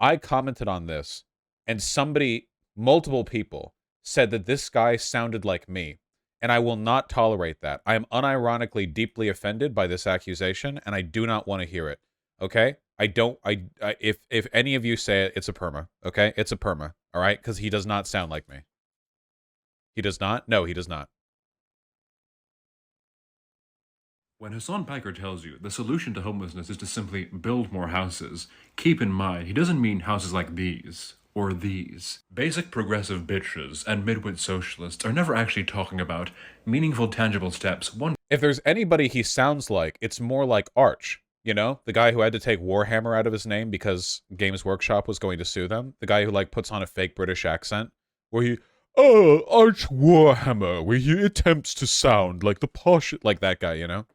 I commented on this, and multiple people, said that this guy sounded like me. And I will not tolerate that. I am unironically deeply offended by this accusation, and I do not want to hear it. Okay? If any of you say it, it's a perma. Okay? It's a perma. All right? Because he does not sound like me. He does not? No, he does not. When Hasan tells you the solution to homelessness is to simply build more houses, keep in mind he doesn't mean houses like these or these. Basic progressive bitches and midwit socialists are never actually talking about meaningful, tangible steps. If there's anybody he sounds like, it's more like Arch. You know, the guy who had to take Warhammer out of his name because Games Workshop was going to sue them. The guy who like puts on a fake British accent where he, oh, Arch Warhammer, where he attempts to sound like the posh, like that guy, you know?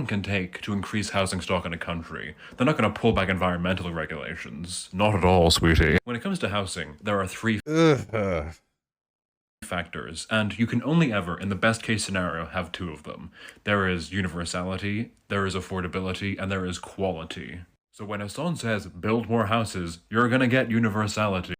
Can take to increase housing stock in a country. They're not going to pull back environmental regulations. Not at all, sweetie. When it comes to housing, there are three factors, and you can only ever, in the best case scenario, have two of them. There is universality, there is affordability, and there is quality. So when Hasan says, build more houses, you're gonna get universality.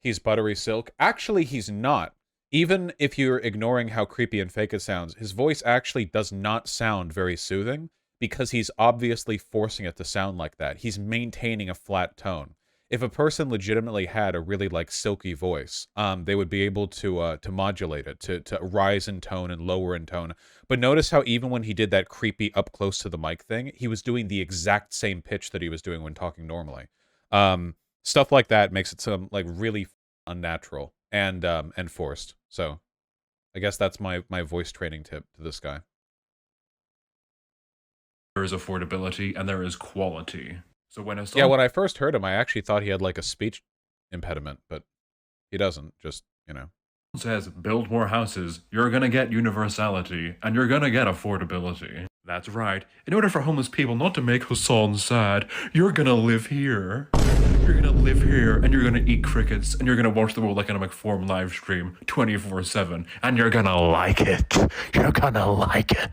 He's buttery silk. Actually, he's not. Even if you're ignoring how creepy and fake it sounds, his voice actually does not sound very soothing because he's obviously forcing it to sound like that. He's maintaining a flat tone. If a person legitimately had a really like silky voice, they would be able to modulate it, to rise in tone and lower in tone. But notice how even when he did that creepy up close to the mic thing, he was doing the exact same pitch that he was doing when talking normally. Stuff like that makes it sound like really unnatural and forced. So I guess that's my voice training tip to this guy. There is affordability and there is quality. So when Yeah, when I first heard him, I actually thought he had like a speech impediment, but he doesn't. Just, you know. Says build more houses, you're gonna get universality and you're gonna get affordability. That's right. In order for homeless people not to make Hasan sad, you're gonna live here. You're gonna live here and you're gonna eat crickets and you're gonna watch the World Economic Forum live stream 24/7 and you're gonna like it. You're gonna like it.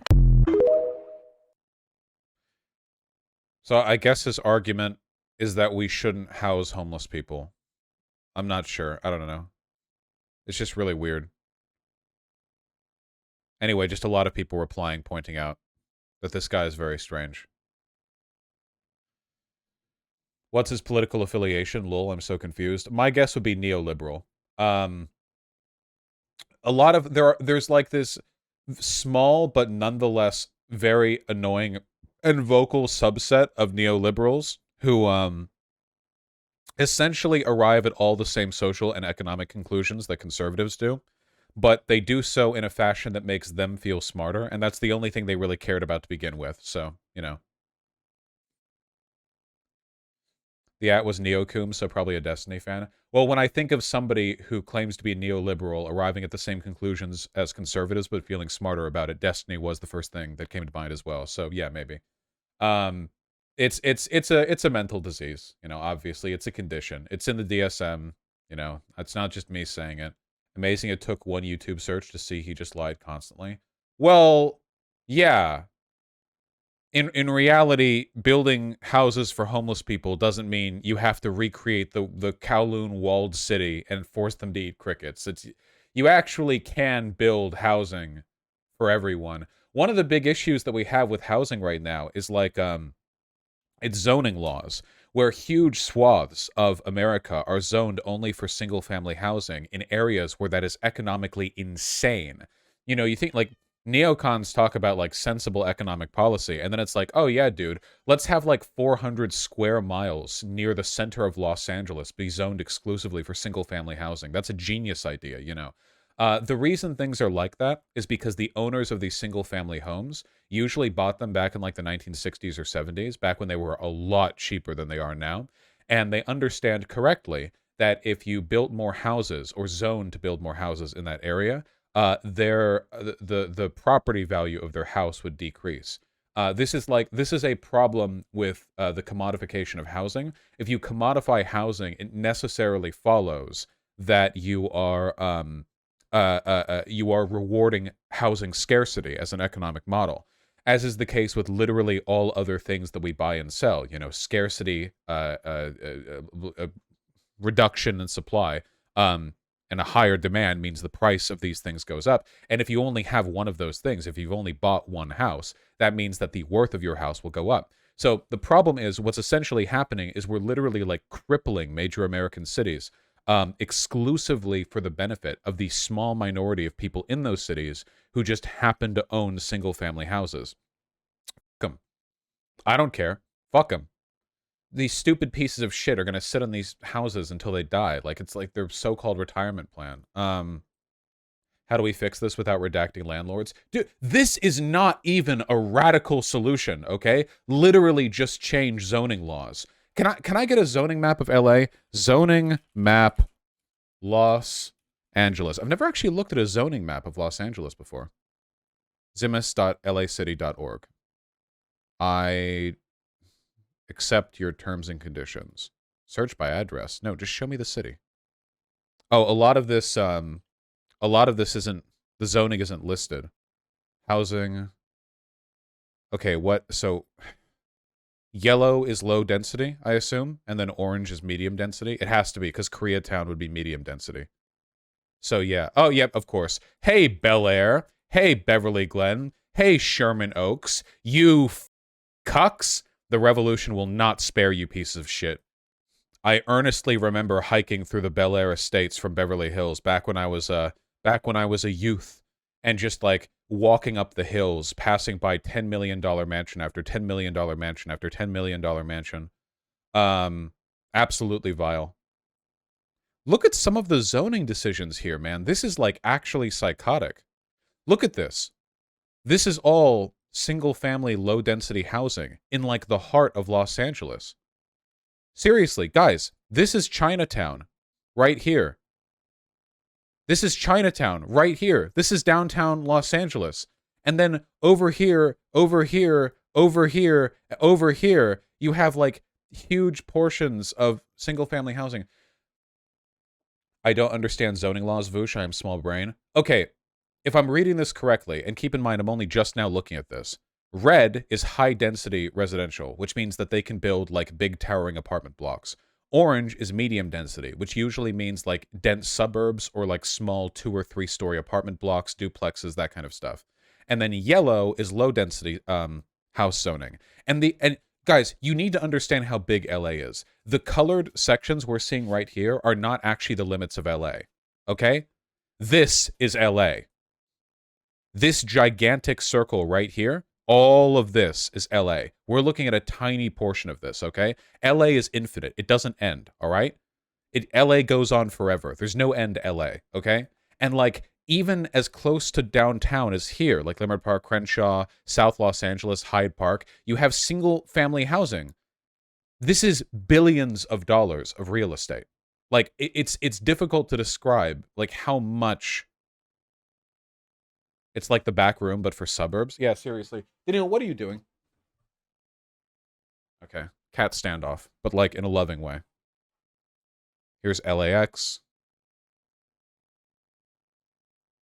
So I guess his argument is that we shouldn't house homeless people. I'm not sure. I don't know. It's just really weird. Anyway, just a lot of people replying, pointing out that this guy is very strange. What's his political affiliation? Lol, I'm so confused. My guess would be neoliberal. A lot of there's like this small but nonetheless very annoying and vocal subset of neoliberals who essentially arrive at all the same social and economic conclusions that conservatives do, but they do so in a fashion that makes them feel smarter, and that's the only thing they really cared about to begin with. So, you know. The at was Neokum, so probably a Destiny fan. Well, when I think of somebody who claims to be neoliberal arriving at the same conclusions as conservatives but feeling smarter about it, Destiny was the first thing that came to mind as well. So yeah, maybe. It's a mental disease, you know, obviously. It's a condition. It's in the DSM, you know. It's not just me saying it. Amazing it took one YouTube search to see he just lied constantly. Well, yeah. In reality, building houses for homeless people doesn't mean you have to recreate the Kowloon walled city and force them to eat crickets. You actually can build housing for everyone. One of the big issues that we have with housing right now is like it's zoning laws, where huge swaths of America are zoned only for single-family housing in areas where that is economically insane. You know, you think like neocons talk about like sensible economic policy, and then it's like, oh yeah, dude, let's have like 400 square miles near the center of Los Angeles be zoned exclusively for single-family housing. That's a genius idea, you know. The reason things are like that is because the owners of these single-family homes usually bought them back in like the 1960s or 70s, back when they were a lot cheaper than they are now, and they understand correctly that if you built more houses or zoned to build more houses in that area, the property value of their house would decrease. This is a problem with the commodification of housing. If you commodify housing, it necessarily follows that you are rewarding housing scarcity as an economic model. as is the case with literally all other things that we buy and sell. You know, scarcity, reduction in supply, and a higher demand means the price of these things goes up. And if you only have one of those things, if you've only bought one house, that means that the worth of your house will go up. So the problem is, what's essentially happening is we're literally like crippling major American cities, exclusively for the benefit of the small minority of people in those cities who just happen to own single family houses. Fuck 'em. I don't care. Fuck them. These stupid pieces of shit are going to sit on these houses until they die. Like, it's like their so-called retirement plan. How do we fix this without redacting landlords? Dude, this is not even a radical solution, okay? Literally just change zoning laws. Can I get a zoning map of LA? Zoning map Los Angeles. I've never actually looked at a zoning map of Los Angeles before. zimus.lacity.org. I accept your terms and conditions. Search by address. No, just show me the city. Oh, a lot of this isn't, the zoning isn't listed. Housing. Okay, what, so yellow is low density, I assume, and then orange is medium density. It has to be, because Koreatown would be medium density. So yeah. Oh, yep, of course. Hey, Bel Air. Hey, Beverly Glen. Hey, Sherman Oaks. You cucks. The revolution will not spare you pieces of shit. I earnestly remember hiking through the Bel Air estates from Beverly Hills back when I was a youth, and just like walking up the hills, passing by $10 million mansion after $10 million mansion after $10 million mansion. Absolutely vile. Look at some of the zoning decisions here, man. This is like actually psychotic. Look at this. This is all single-family, low-density housing in like the heart of Los Angeles. Seriously, guys, this is Chinatown right here. This is Chinatown right here. This is downtown Los Angeles. And then over here, over here, over here, over here, you have like huge portions of single-family housing. I don't understand zoning laws, Voosh. I am small brain. Okay, if I'm reading this correctly, and keep in mind I'm only just now looking at this, red is high-density residential, which means that they can build like big towering apartment blocks. Orange is medium density, which usually means like dense suburbs or like small 2- or 3-story apartment blocks, duplexes, that kind of stuff. And then yellow is low density house zoning. And guys, you need to understand how big LA is. The colored sections we're seeing right here are not actually the limits of LA. Okay? This is LA. This gigantic circle right here, all of this is LA. We're looking at a tiny portion of this, okay? LA is infinite. It doesn't end, all right? LA goes on forever. There's no end to LA, okay? And like even as close to downtown as here, like Leimert Park, Crenshaw, South Los Angeles, Hyde Park, you have single family housing. This is billions of dollars of real estate. Like it's difficult to describe like how much. It's like the back room, but for suburbs. Yeah, seriously. Daniel, what are you doing? Okay. Cat standoff, but like in a loving way. Here's LAX.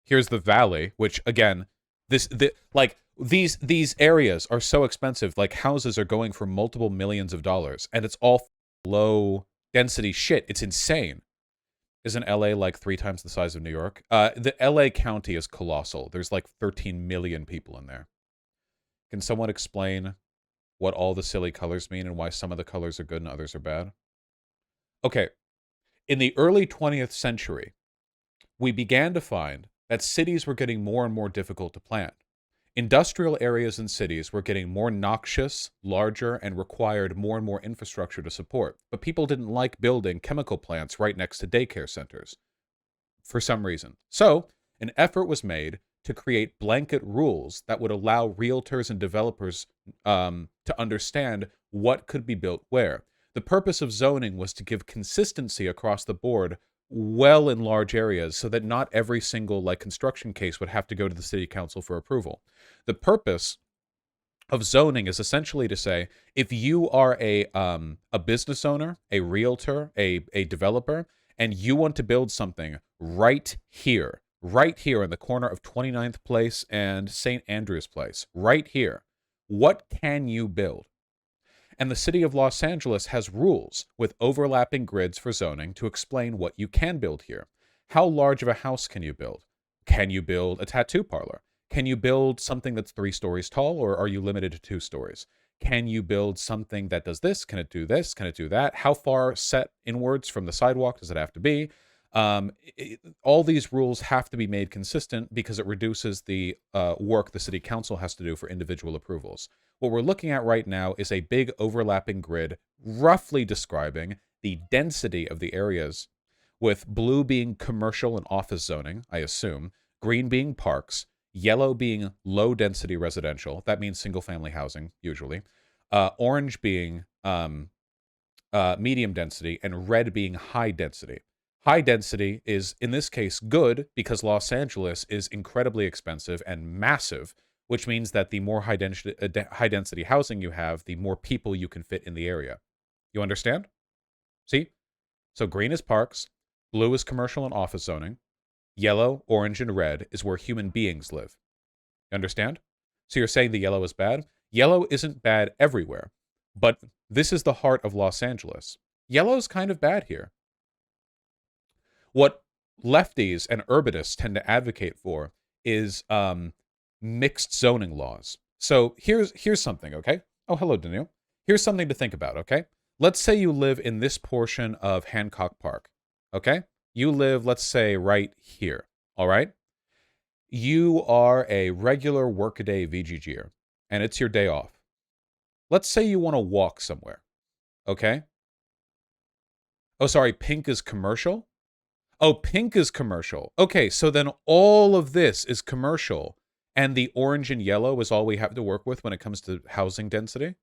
Here's the Valley, which again, these areas are so expensive. Like houses are going for multiple millions of dollars, and it's all low density shit. It's insane. Isn't LA like 3 times the size of New York? The LA County is colossal. There's like 13 million people in there. Can someone explain what all the silly colors mean and why some of the colors are good and others are bad? Okay. In the early 20th century, we began to find that cities were getting more and more difficult to plan. Industrial areas in cities were getting more noxious, larger, and required more and more infrastructure to support. But people didn't like building chemical plants right next to daycare centers for some reason. So, an effort was made to create blanket rules that would allow realtors and developers to understand what could be built where. The purpose of zoning was to give consistency across the board well in large areas so that not every single like construction case would have to go to the city council for approval. The purpose of zoning is essentially to say, if you are a business owner, a realtor, a developer, and you want to build something right here in the corner of 29th Place and St. Andrews Place, right here, What can you build? And the city of Los Angeles has rules with overlapping grids for zoning to explain what you can build here. How large of a house can you build? Can you build a tattoo parlor? Can you build something that's 3 stories tall, or are you limited to 2 stories? Can you build something that does this? Can it do this? Can it do that? How far set inwards from the sidewalk does it have to be? All these rules have to be made consistent because it reduces the work the city council has to do for individual approvals. What we're looking at right now is a big overlapping grid, roughly describing the density of the areas, with blue being commercial and office zoning, I assume, green being parks, yellow being low density residential, that means single family housing, usually, orange being medium density, and red being high density. High density is, in this case, good because Los Angeles is incredibly expensive and massive, which means that the more high density housing you have, the more people you can fit in the area. You understand? See? So green is parks, blue is commercial and office zoning, yellow, orange, and red is where human beings live. You understand? So you're saying the yellow is bad? Yellow isn't bad everywhere, but this is the heart of Los Angeles. Yellow's kind of bad here. What lefties and urbanists tend to advocate for is mixed zoning laws. So here's something, okay? Oh, hello, Daniel. Here's something to think about, okay? Let's say you live in this portion of Hancock Park, okay? You live, let's say, right here, all right? You are a regular workaday VGGer, and it's your day off. Let's say you want to walk somewhere, okay? Oh, sorry, pink is commercial? Oh, pink is commercial. Okay, so then all of this is commercial, and the orange and yellow is all we have to work with when it comes to housing density?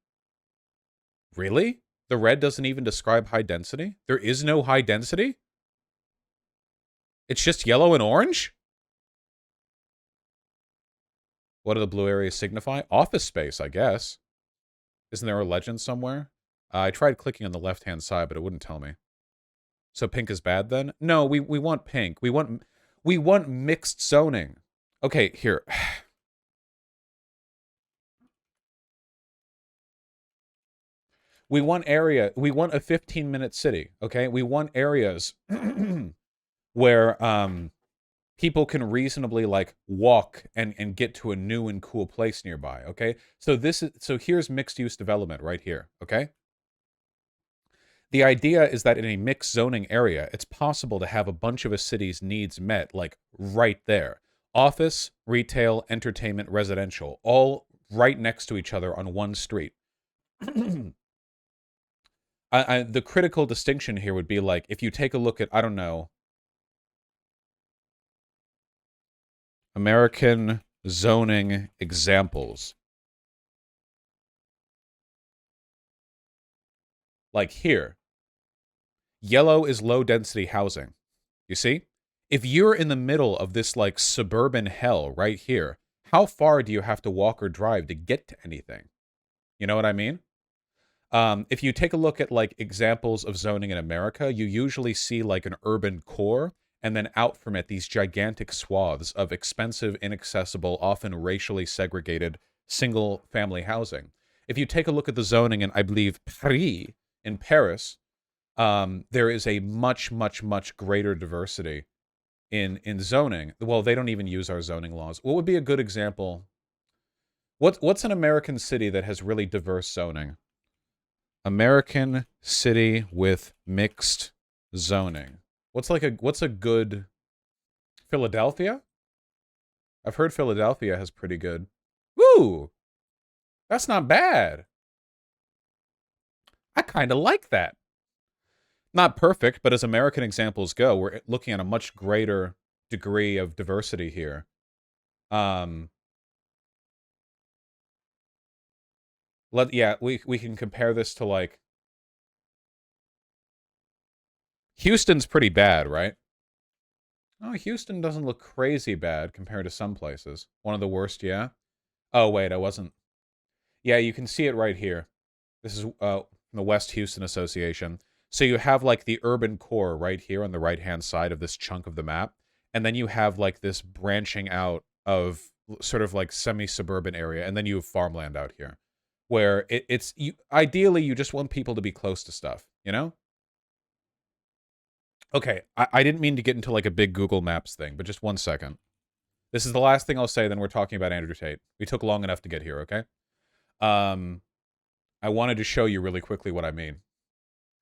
Really? The red doesn't even describe high density? There is no high density? It's just yellow and orange? What do the blue areas signify? Office space, I guess. Isn't there a legend somewhere? I tried clicking on the left-hand side, but it wouldn't tell me. So pink is bad then? No, we want pink. We want mixed zoning. Okay, here. We want a 15-minute city, okay? We want areas where people can reasonably like walk and get to a new and cool place nearby, okay? So here's mixed use development right here, okay? The idea is that in a mixed zoning area, it's possible to have a bunch of a city's needs met, like right there. Office, retail, entertainment, residential, all right next to each other on one street. The critical distinction here would be like, if you take a look at, I don't know, American zoning examples. Like here. Yellow is low density housing. You see? If you're in the middle of this like suburban hell right here, how far do you have to walk or drive to get to anything? You know what I mean? If you take a look at like examples of zoning in America, you usually see like an urban core, and then out from it, these gigantic swaths of expensive, inaccessible, often racially segregated single-family housing. If you take a look at the zoning in, I believe, Paris, in Paris, there is a much, much, much greater diversity in zoning. Well, they don't even use our zoning laws. What would be a good example? What's an American city that has really diverse zoning? American city with mixed zoning. What's a good Philadelphia? I've heard Philadelphia has pretty good. Woo! That's not bad. I kind of like that. Not perfect, but as American examples go, we're looking at a much greater degree of diversity here. We can compare this to like Houston's pretty bad, right? Oh, Houston doesn't look crazy bad compared to some places. One of the worst, yeah. Oh wait, I wasn't. Yeah, you can see it right here. This is the West Houston Association. So you have like the urban core right here on the right-hand side of this chunk of the map, and then you have like this branching out of sort of like semi-suburban area, and then you have farmland out here, where it's you. Ideally, you just want people to be close to stuff, you know? Okay, I didn't mean to get into like a big Google Maps thing, but just one second. This is the last thing I'll say, then we're talking about Andrew Tate. We took long enough to get here, okay? Um, I wanted to show you really quickly what I mean.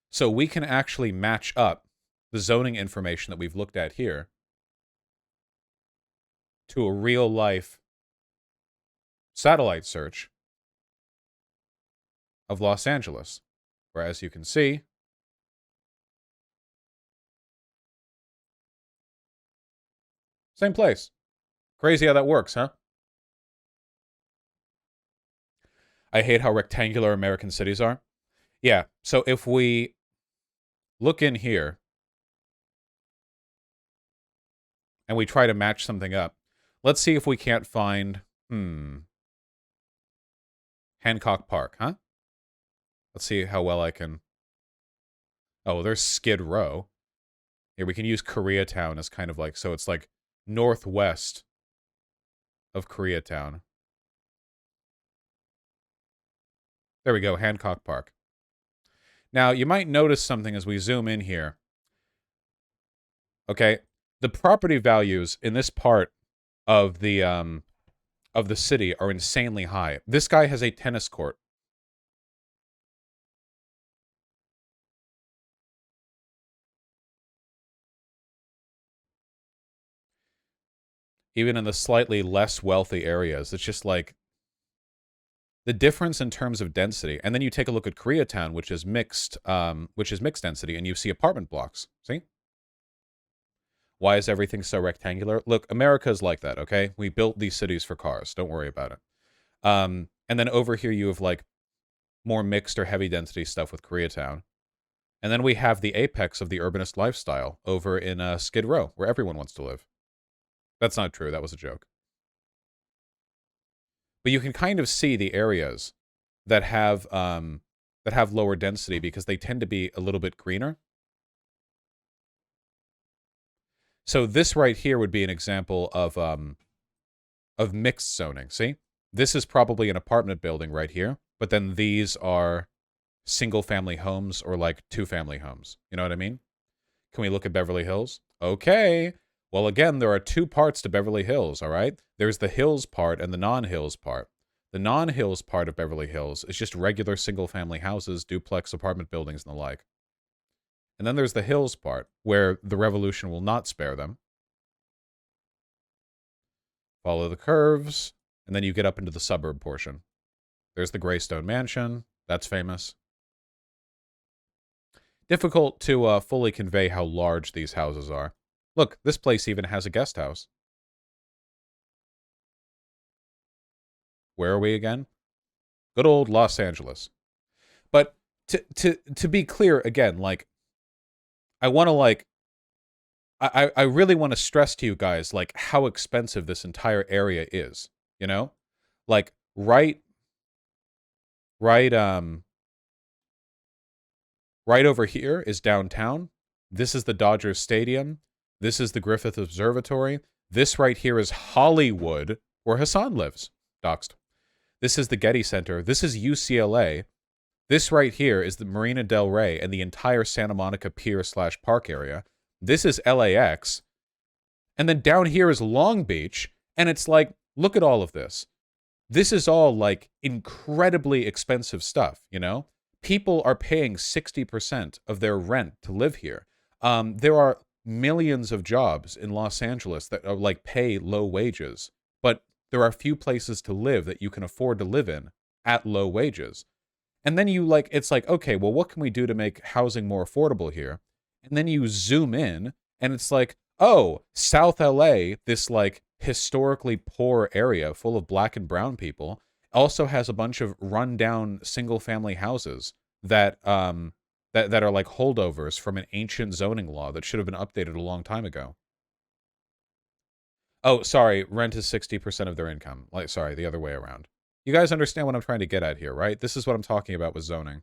So we can actually match up the zoning information that we've looked at here to a real-life satellite search of Los Angeles, where, as you can see, same place. Crazy how that works, huh? I hate how rectangular American cities are. Yeah, so if we look in here and we try to match something up, let's see if we can't find, Hancock Park, huh? Let's see how well I can... Oh, there's Skid Row. Here, we can use Koreatown as kind of like... So it's like northwest of Koreatown. There we go, Hancock Park. Now, you might notice something as we zoom in here. Okay, the property values in this part of the city are insanely high. This guy has a tennis court. Even in the slightly less wealthy areas, it's just like the difference in terms of density. And then you take a look at Koreatown, which is mixed density, and you see apartment blocks. See? Why is everything so rectangular? Look, America's like that, okay? We built these cities for cars. Don't worry about it. And then over here you have like more mixed or heavy density stuff with Koreatown. And then we have the apex of the urbanist lifestyle over in Skid Row, where everyone wants to live. That's not true. That was a joke. But you can kind of see the areas that have lower density because they tend to be a little bit greener. So this right here would be an example of mixed zoning. See? This is probably an apartment building right here, but then these are single-family homes or like two-family homes. You know what I mean? Can we look at Beverly Hills? Okay. Well, again, there are two parts to Beverly Hills, all right? There's the Hills part and the non-Hills part. The non-Hills part of Beverly Hills is just regular single-family houses, duplex apartment buildings, and the like. And then there's the Hills part, where the revolution will not spare them. Follow the curves, and then you get up into the suburb portion. There's the Greystone Mansion. That's famous. Difficult to fully convey how large these houses are. Look, this place even has a guest house. Where are we again? Good old Los Angeles. But to be clear, again, like, I want to, like, I really want to stress to you guys, like, how expensive this entire area is, you know? Like, right over here is downtown. This is the Dodgers Stadium. This is the Griffith Observatory. This right here is Hollywood, where Hasan lives. Doxed. This is the Getty Center. This is UCLA. This right here is the Marina Del Rey and the entire Santa Monica Pier/park area. This is LAX. And then down here is Long Beach. And it's like, look at all of this. This is all like incredibly expensive stuff, you know? People are paying 60% of their rent to live here. There are millions of jobs in Los Angeles that are like pay low wages, but there are few places to live that you can afford to live in at low wages. And then you like, it's like, okay, well, what can we do to make housing more affordable here? And then you zoom in and it's like, oh, South LA, this like historically poor area full of black and brown people, also has a bunch of rundown single-family houses that that are like holdovers from an ancient zoning law that should have been updated a long time ago. Oh, sorry, rent is 60% of their income. Like, sorry, the other way around. You guys understand what I'm trying to get at here, right? This is what I'm talking about with zoning.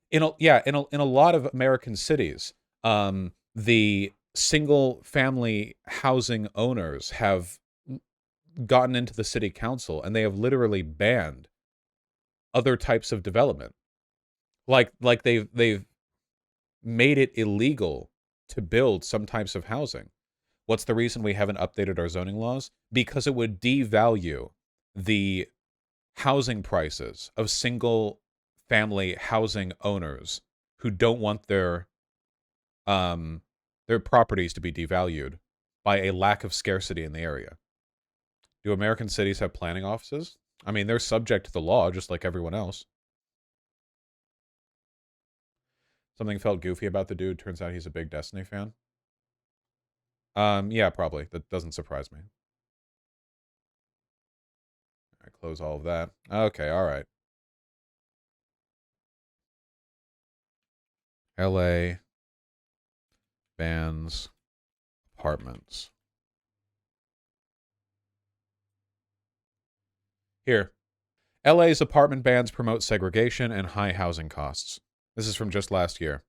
In a lot of American cities, the single-family housing owners have gotten into the city council and they have literally banned other types of development. Like they've made it illegal to build some types of housing. What's the reason we haven't updated our zoning laws? Because it would devalue the housing prices of single family housing owners who don't want their properties to be devalued by a lack of scarcity in the area. Do American cities have planning offices? I mean, they're subject to the law just like everyone else. Something felt goofy about the dude. Turns out he's a big Destiny fan. Yeah, probably. That doesn't surprise me. All right, close all of that. Okay, all right. LA bans apartments. Here. LA's apartment bans promote segregation and high housing costs. This is from just last year.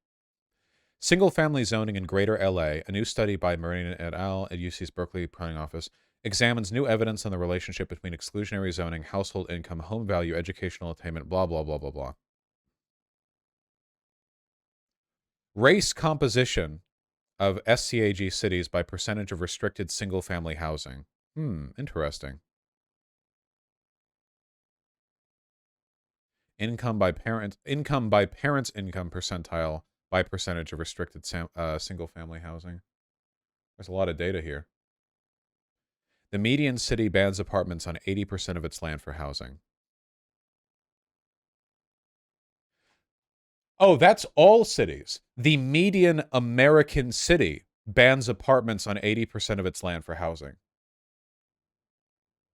Single-family zoning in Greater LA, a new study by Marina et al. At UC's Berkeley Planning Office, examines new evidence on the relationship between exclusionary zoning, household income, home value, educational attainment, blah, blah, blah, blah, blah. Race composition of SCAG cities by percentage of restricted single-family housing. Interesting. Income by parents' income percentile by percentage of restricted single-family housing. There's a lot of data here. The median city bans apartments on 80% of its land for housing. Oh, that's all cities. The median American city bans apartments on 80% of its land for housing.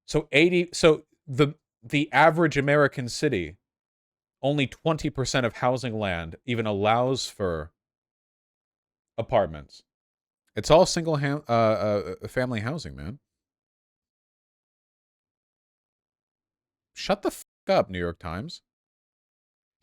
So the average American city, only 20% of housing land even allows for apartments. It's all single family housing, man. Shut the f up, New York Times.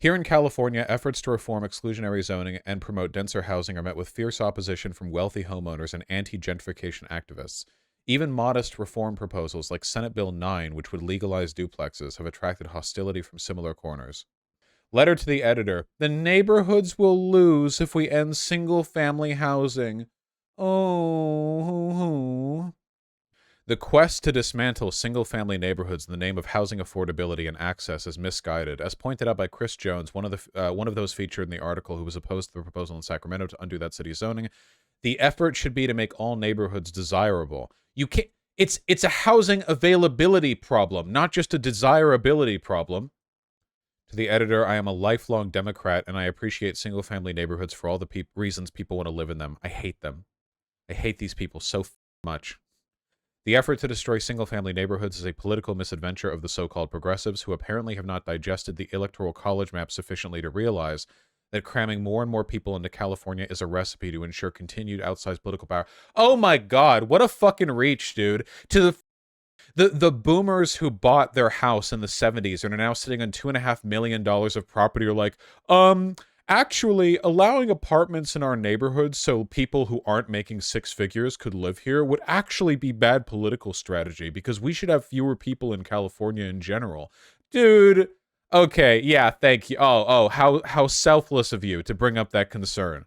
Here in California, efforts to reform exclusionary zoning and promote denser housing are met with fierce opposition from wealthy homeowners and anti-gentrification activists. Even modest reform proposals like Senate Bill 9, which would legalize duplexes, have attracted hostility from similar corners. Letter to the editor. The neighborhoods will lose if we end single-family housing. Oh. The quest to dismantle single-family neighborhoods in the name of housing affordability and access is misguided. As pointed out by Chris Jones, one of those featured in the article who was opposed to the proposal in Sacramento to undo that city's zoning, the effort should be to make all neighborhoods desirable. You can't. It's a housing availability problem, not just a desirability problem. To the editor, I am a lifelong Democrat, and I appreciate single-family neighborhoods for all the reasons people want to live in them. I hate them. I hate these people so much. The effort to destroy single-family neighborhoods is a political misadventure of the so-called progressives who apparently have not digested the electoral college map sufficiently to realize that cramming more and more people into California is a recipe to ensure continued outsized political power. Oh my God, what a fucking reach, dude. To the boomers who bought their house in the 70s and are now sitting on $2.5 million of property are like, actually, allowing apartments in our neighborhoods so people who aren't making six figures could live here would actually be bad political strategy because we should have fewer people in California in general. Dude, okay, yeah, thank you. Oh, how selfless of you to bring up that concern.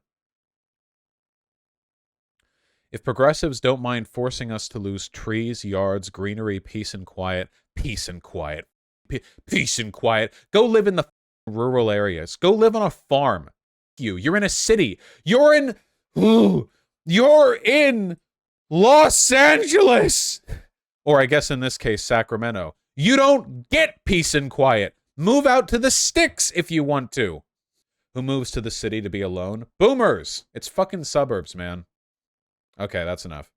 If progressives don't mind forcing us to lose trees, yards, greenery, peace and quiet, peace and quiet, go live in the rural areas. Go live on a farm. You're in a city. You're in Los Angeles. Or I guess in this case, Sacramento. You don't get peace and quiet. Move out to the sticks if you want to. Who moves to the city to be alone? Boomers. It's fucking suburbs, man. Okay, that's enough.